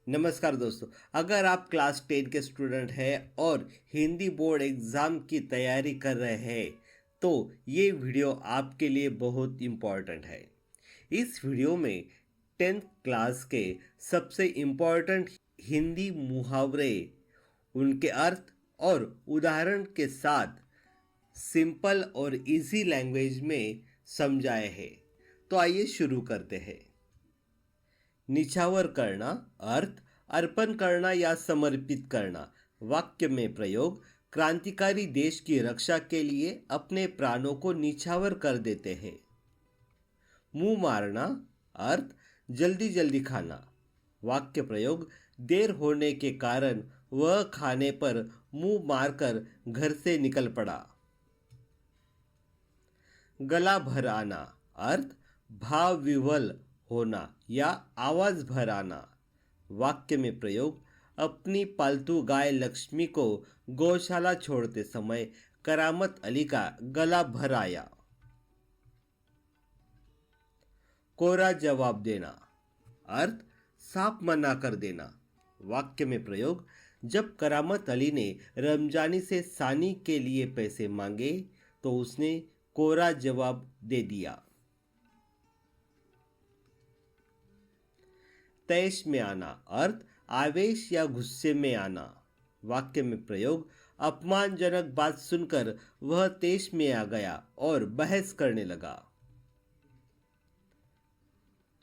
नमस्कार दोस्तों। अगर आप क्लास 10 के स्टूडेंट हैं और हिंदी बोर्ड एग्ज़ाम की तैयारी कर रहे हैं तो ये वीडियो आपके लिए बहुत इम्पॉर्टेंट है। इस वीडियो में 10th क्लास के सबसे इम्पॉर्टेंट हिंदी मुहावरे, उनके अर्थ और उदाहरण के साथ सिंपल और इजी लैंग्वेज में समझाए हैं। तो आइए शुरू करते हैं। निछावर करना अर्थ अर्पण करना या समर्पित करना। वाक्य में प्रयोग क्रांतिकारी देश की रक्षा के लिए अपने प्राणों को निछावर कर देते हैं। मुंह मारना अर्थ जल्दी जल्दी खाना। वाक्य प्रयोग देर होने के कारण वह खाने पर मुंह मारकर घर से निकल पड़ा। गला भर आना अर्थ भाव विवल होना या आवाज भर आना। वाक्य में प्रयोग अपनी पालतू गाय लक्ष्मी को गौशाला छोड़ते समय करामत अली का गला भर आया। कोरा जवाब देना अर्थ साफ मना कर देना। वाक्य में प्रयोग जब करामत अली ने रमजानी से सानी के लिए पैसे मांगे तो उसने कोरा जवाब दे दिया। तैश में आना अर्थ आवेश या गुस्से में आना। वाक्य में प्रयोग अपमानजनक बात सुनकर वह तेश में आ गया और बहस करने लगा।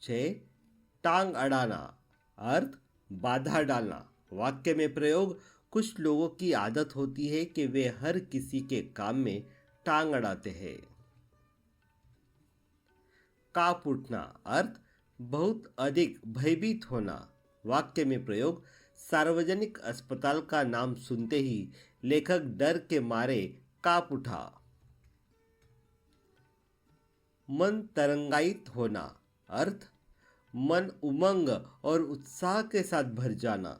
6. टांग अड़ाना अर्थ बाधा डालना। वाक्य में प्रयोग कुछ लोगों की आदत होती है कि वे हर किसी के काम में टांग अड़ाते हैं। कांप उठना अर्थ बहुत अधिक भयभीत होना। वाक्य में प्रयोग सार्वजनिक अस्पताल का नाम सुनते ही लेखक डर के मारे कांप उठा। मन तरंगायित होना अर्थ मन उमंग और उत्साह के साथ भर जाना।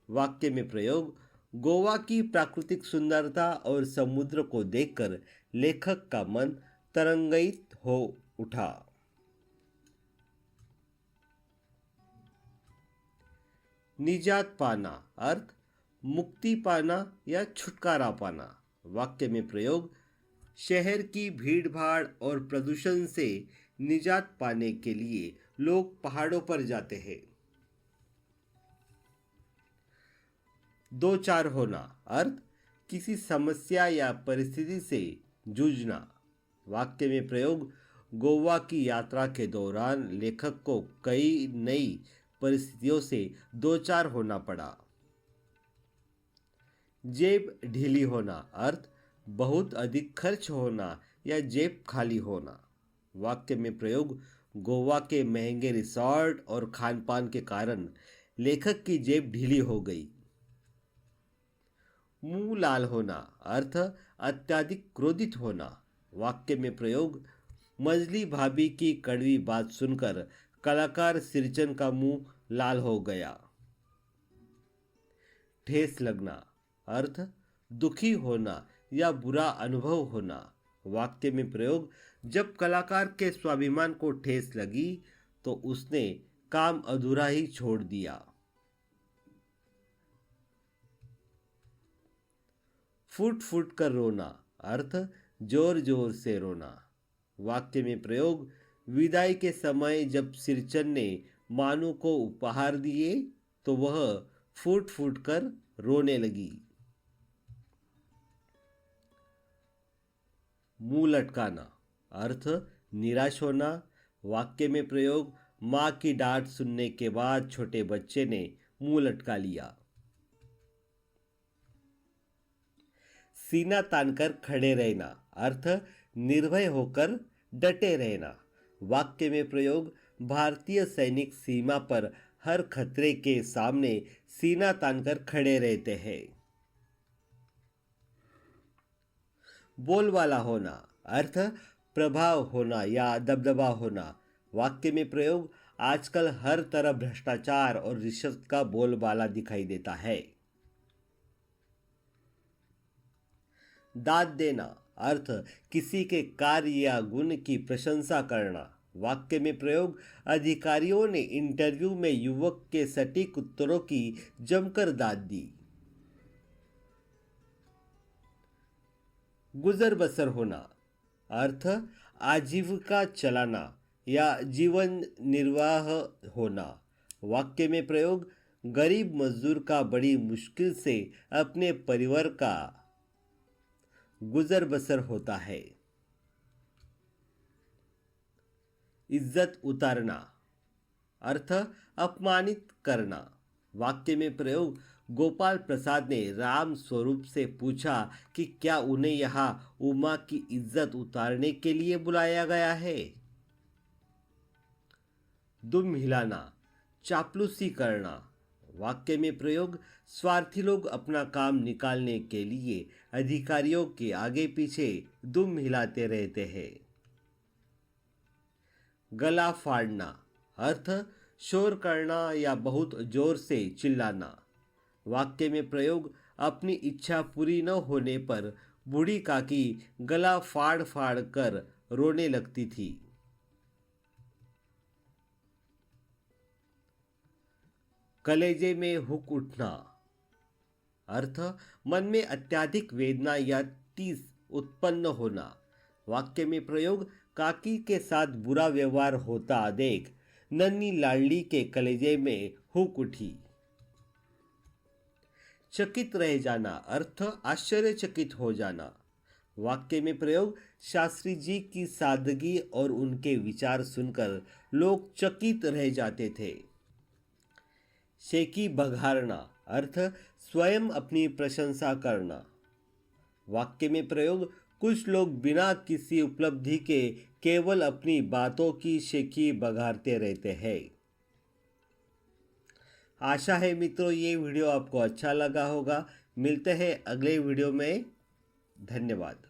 वाक्य में प्रयोग गोवा की प्राकृतिक सुंदरता और समुद्र को देखकर लेखक का मन तरंगायित हो उठा। निजात पाना अर्थ मुक्ति पाना या छुटकारा पाना। वाक्य में प्रयोग शहर की भीड़भाड़ और प्रदूषण से निजात पाने के लिए लोग पहाड़ों पर जाते हैं। दो चार होना अर्थ किसी समस्या या परिस्थिति से जूझना। वाक्य में प्रयोग गोवा की यात्रा के दौरान लेखक को कई नई परिस्थितियों से दो चार होना पड़ा। जेब ढीली होना अर्थ बहुत अधिक खर्च होना या जेब खाली होना। वाक्य में प्रयोग गोवा के महंगे रिसॉर्ट और खानपान के कारण लेखक की जेब ढीली हो गई। मुंह लाल होना अर्थ अत्यधिक क्रोधित होना। वाक्य में प्रयोग मजली भाभी की कड़वी बात सुनकर कलाकार सिरचन का मुंह लाल हो गया। ठेस लगना अर्थ दुखी होना या बुरा अनुभव होना। वाक्य में प्रयोग जब कलाकार के स्वाभिमान को ठेस लगी तो उसने काम अधूरा ही छोड़ दिया। फूट फूट कर रोना अर्थ जोर जोर से रोना। वाक्य में प्रयोग विदाई के समय जब सिरचन ने मानू को उपहार दिए तो वह फूट फूट कर रोने लगी। मुंह लटकाना अर्थ निराश होना। वाक्य में प्रयोग मां की डांट सुनने के बाद छोटे बच्चे ने मुंह लटका लिया। सीना तानकर खड़े रहना अर्थ निर्भय होकर डटे रहना। वाक्य में प्रयोग भारतीय सैनिक सीमा पर हर खतरे के सामने सीना तानकर खड़े रहते हैं। बोलबाला होना अर्थ प्रभाव होना या दबदबा होना। वाक्य में प्रयोग आजकल हर तरफ भ्रष्टाचार और रिश्वत का बोलबाला दिखाई देता है। दाद देना अर्थ किसी के कार्य या गुण की प्रशंसा करना। वाक्य में प्रयोग, अधिकारियों ने इंटरव्यू में युवक के सटीक उत्तरों की जमकर दाद दी। गुजर बसर होना, अर्थ आजीविका चलाना या जीवन निर्वाह होना। वाक्य में प्रयोग, गरीब मजदूर का बड़ी मुश्किल से अपने परिवार का गुजर बसर होता है। इज्जत उतारना, अर्थ अपमानित करना। वाक्य में प्रयोग, गोपाल प्रसाद ने राम स्वरूप से पूछा कि क्या उन्हें यहाँ उमा की इज्जत उतारने के लिए बुलाया गया है। दुम हिलाना, चापलूसी करना। वाक्य में प्रयोग, स्वार्थी लोग अपना काम निकालने के लिए अधिकारियों के आगे पीछे दुम हिलाते रहते हैं। गला फाड़ना, अर्थ शोर करना या बहुत जोर से चिल्लाना। वाक्य में प्रयोग, अपनी इच्छा पूरी न होने पर बूढ़ी काकी गला फाड़ फाड़ कर रोने लगती थी। कलेजे में हुक उठना, अर्थ मन में अत्यधिक वेदना या टीस उत्पन्न होना। वाक्य में प्रयोग, काकी के साथ बुरा व्यवहार होता देख नन्ही लाडली के कलेजे में हुक उठी। चकित रह जाना, अर्थ आश्चर्यचकित हो जाना। वाक्य में प्रयोग, शास्त्री जी की सादगी और उनके विचार सुनकर लोग चकित रह जाते थे। शेखी बघारना, अर्थ स्वयं अपनी प्रशंसा करना। वाक्य में प्रयोग, कुछ लोग बिना किसी उपलब्धि के केवल अपनी बातों की शेखी बघारते रहते हैं। आशा है मित्रों ये वीडियो आपको अच्छा लगा होगा। मिलते हैं अगले वीडियो में। धन्यवाद।